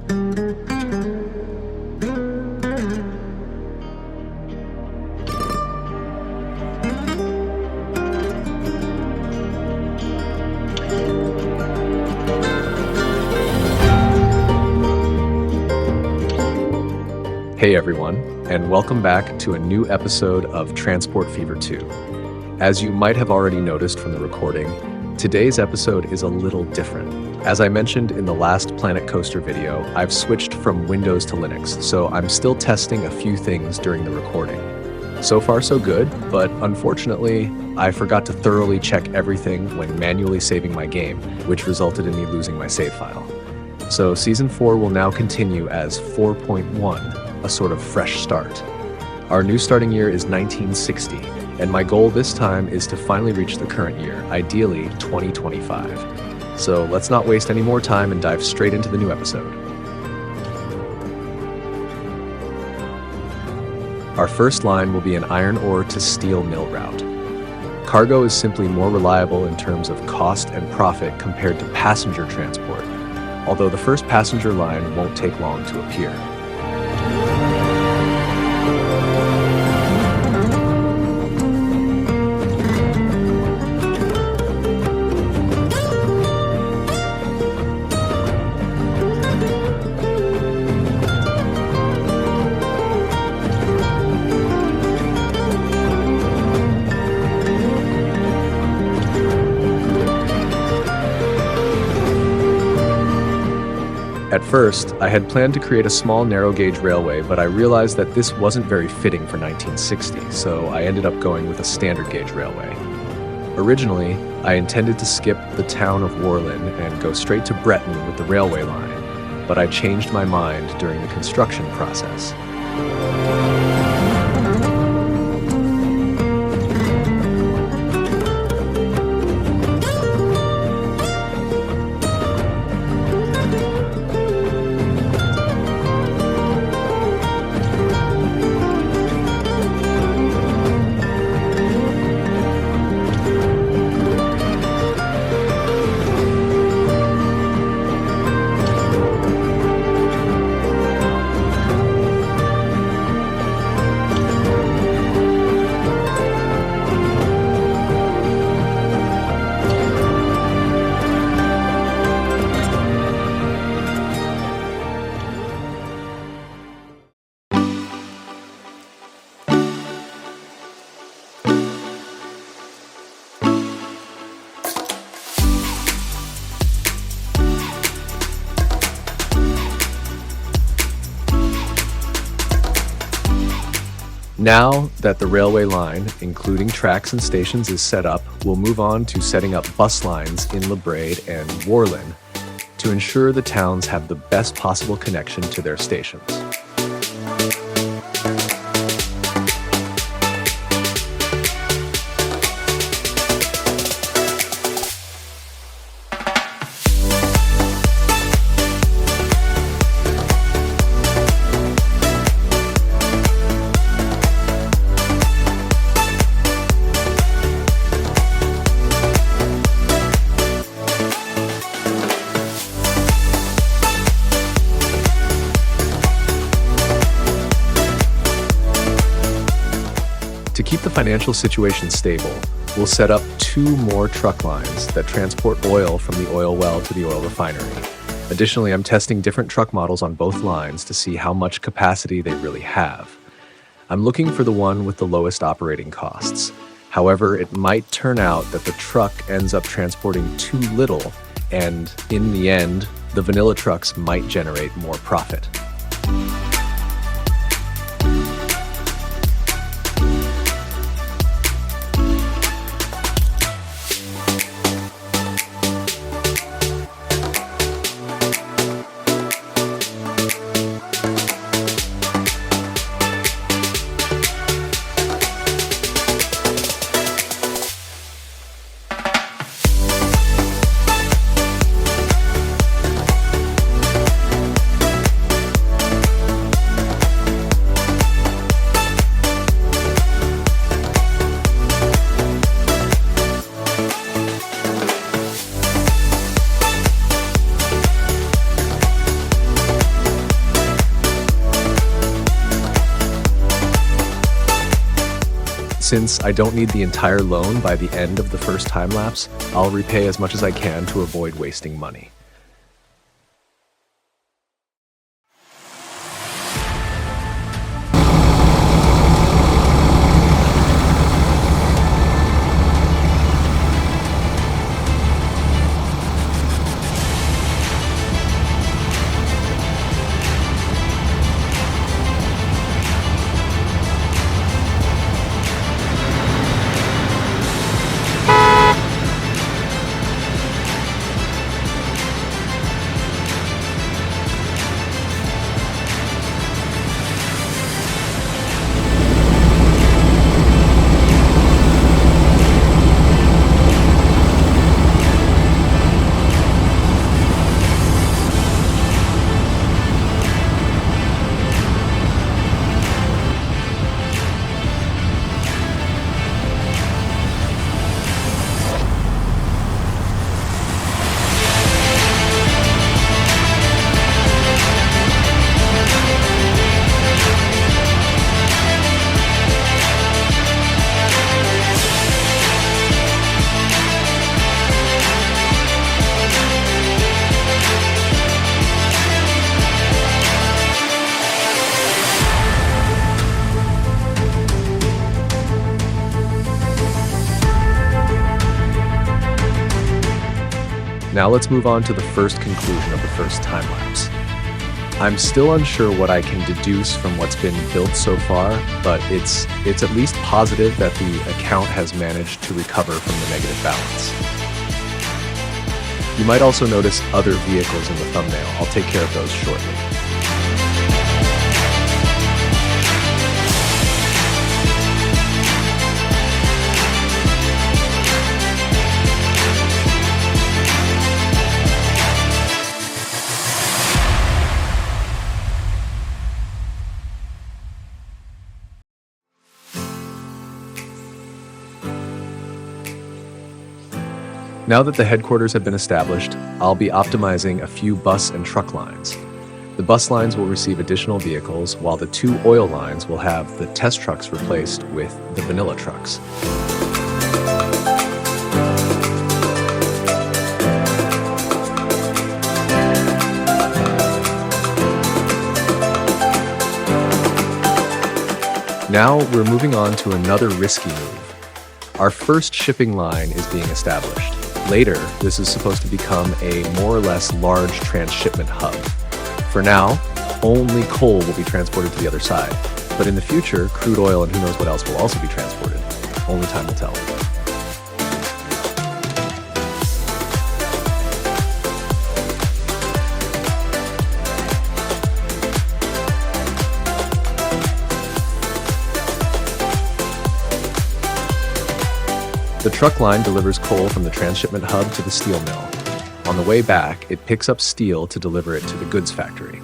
Hey everyone, and welcome back to a new episode of Transport Fever 2. As you might have already noticed from the recording, today's episode is a little different. As I mentioned in the last Planet Coaster video, I've switched from Windows to Linux, so I'm still testing a few things during the recording. So far so good, but unfortunately, I forgot to thoroughly check everything when manually saving my game, which resulted in me losing my save file. So Season 4 will now continue as 4.1. A sort of fresh start. Our new starting year is 1960, and my goal this time is to finally reach the current year, ideally 2025. So let's not waste any more time and dive straight into the new episode. Our first line will be an iron ore to steel mill route. Cargo is simply more reliable in terms of cost and profit compared to passenger transport, although the first passenger line won't take long to appear. At first, I had planned to create a small narrow gauge railway, but I realized that this wasn't very fitting for 1960, so I ended up going with a standard gauge railway. Originally, I intended to skip the town of Worlin and go straight to Breton with the railway line, but I changed my mind during the construction process. Now that the railway line, including tracks and stations, is set up, we'll move on to setting up bus lines in La Brede and Worlin to ensure the towns have the best possible connection to their stations. To keep the financial situation stable, we'll set up 2 more truck lines that transport oil from the oil well to the oil refinery. Additionally, I'm testing different truck models on both lines to see how much capacity they really have. I'm looking for the one with the lowest operating costs. However, it might turn out that the truck ends up transporting too little, and in the end, the vanilla trucks might generate more profit. Since I don't need the entire loan by the end of the first time lapse, I'll repay as much as I can to avoid wasting money. Now let's move on to the first conclusion of the first time lapse. I'm still unsure what I can deduce from what's been built so far, but it's at least positive that the account has managed to recover from the negative balance. You might also notice other vehicles in the thumbnail. I'll take care of those shortly. Now that the headquarters have been established, I'll be optimizing a few bus and truck lines. The bus lines will receive additional vehicles, while the 2 oil lines will have the test trucks replaced with the vanilla trucks. Now we're moving on to another risky move. Our first shipping line is being established. Later, this is supposed to become a more or less large transshipment hub. For now, only coal will be transported to the other side, but in the future, crude oil and who knows what else will also be transported. Only time will tell. The truck line delivers coal from the transshipment hub to the steel mill. On the way back, it picks up steel to deliver it to the goods factory.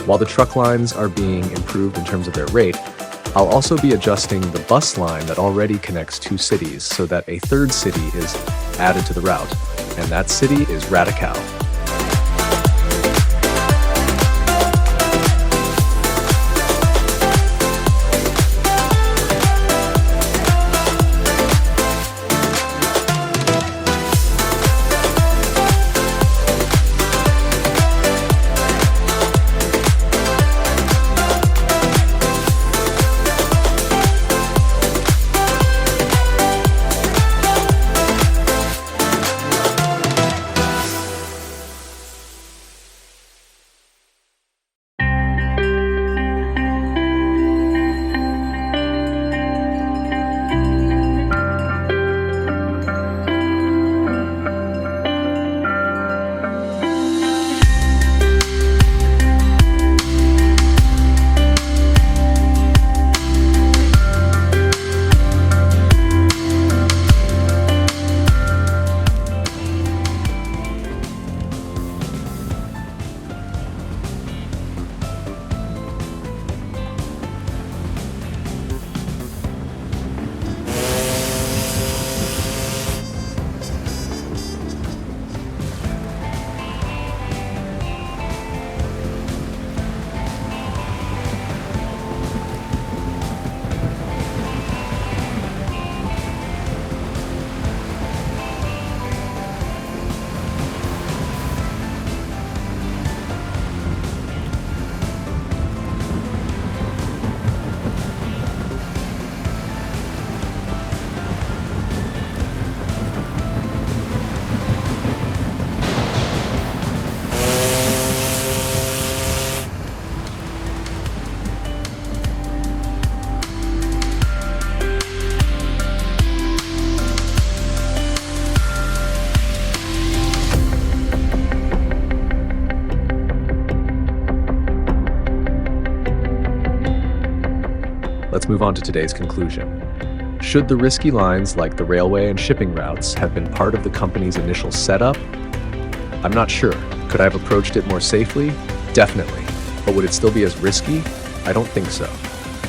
While the truck lines are being improved in terms of their rate, I'll also be adjusting the bus line that already connects 2 cities so that a 3rd city is added to the route, and that city is Radicau. move on to today's conclusion. Should the risky lines like the railway and shipping routes have been part of the company's initial setup? I'm not sure. Could I have approached it more safely? Definitely. But would it still be as risky? I don't think so.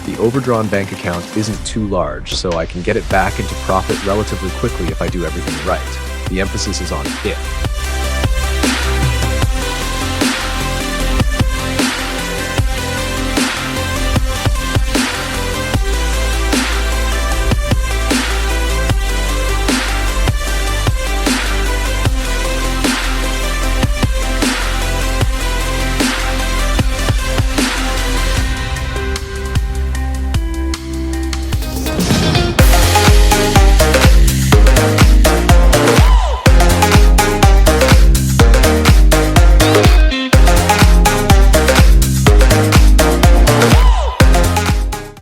The overdrawn bank account isn't too large, so I can get it back into profit relatively quickly if I do everything right. The emphasis is on if.